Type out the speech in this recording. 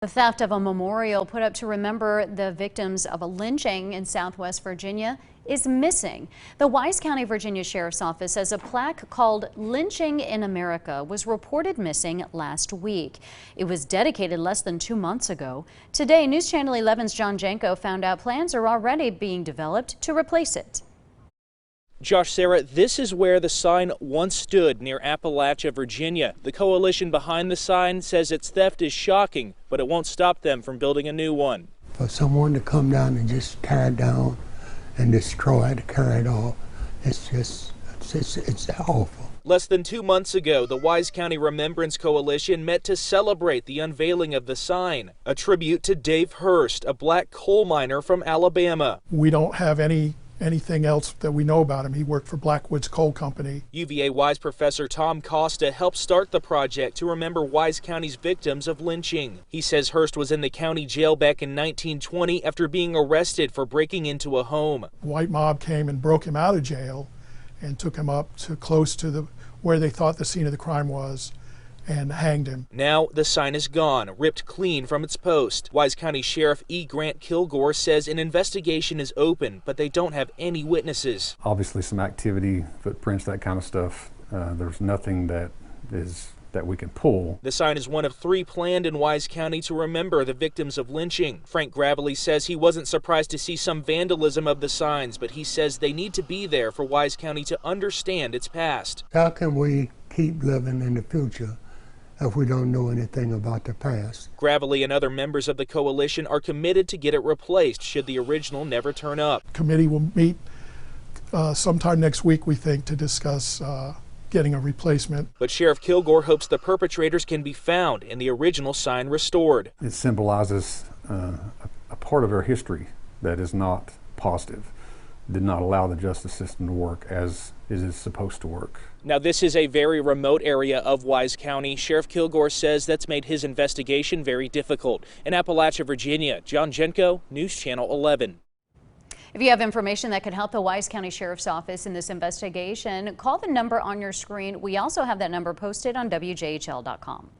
The theft of a memorial put up to remember the victims of a lynching in Southwest Virginia is missing. The Wise County, Virginia Sheriff's Office says a plaque called Lynching in America was reported missing last week. It was dedicated less than 2 months ago. Today, News Channel 11's John Jenko found out plans are already being developed to replace it. Josh, Sarah, this is where the sign once stood near Appalachia, Virginia. The coalition behind the sign says its theft is shocking, but it won't stop them from building a new one. For someone to come down and just tear it down and destroy it, carry it off, it's awful. Less than 2 months ago, the Wise County Remembrance Coalition met to celebrate the unveiling of the sign, a tribute to Dave Hurst, a black coal miner from Alabama. We don't have anything else that we know about him. He worked for Blackwoods Coal Company. UVA Wise professor Tom Costa helped start the project to remember Wise County's victims of lynching. He says Hurst was in the county jail back in 1920 after being arrested for breaking into a home. The white mob came and broke him out of jail and took him up to close to where they thought the scene of the crime was and hanged him. Now the sign is gone, ripped clean from its post. Wise County Sheriff E. Grant Kilgore says an investigation is open, but they don't have any witnesses. Obviously some activity, footprints, that kind of stuff. There's nothing that we can pull. The sign is one of 3 planned in Wise County to remember the victims of lynching. Frank Gravely says he wasn't surprised to see some vandalism of the signs, but he says they need to be there for Wise County to understand its past. How can we keep living in the future if we don't know anything about the past? Gravely and other members of the coalition are committed to get it replaced should the original never turn up. The committee will meet sometime next week, we think, to discuss getting a replacement. But Sheriff Kilgore hopes the perpetrators can be found and the original sign restored. It symbolizes a part of our history that is not positive, did not allow the justice system to work as it is supposed to work. Now, this is a very remote area of Wise County. Sheriff Kilgore says that's made his investigation very difficult. In Appalachia, Virginia, John Jenko, News Channel 11. If you have information that could help the Wise County Sheriff's Office in this investigation, call the number on your screen. We also have that number posted on WJHL.com.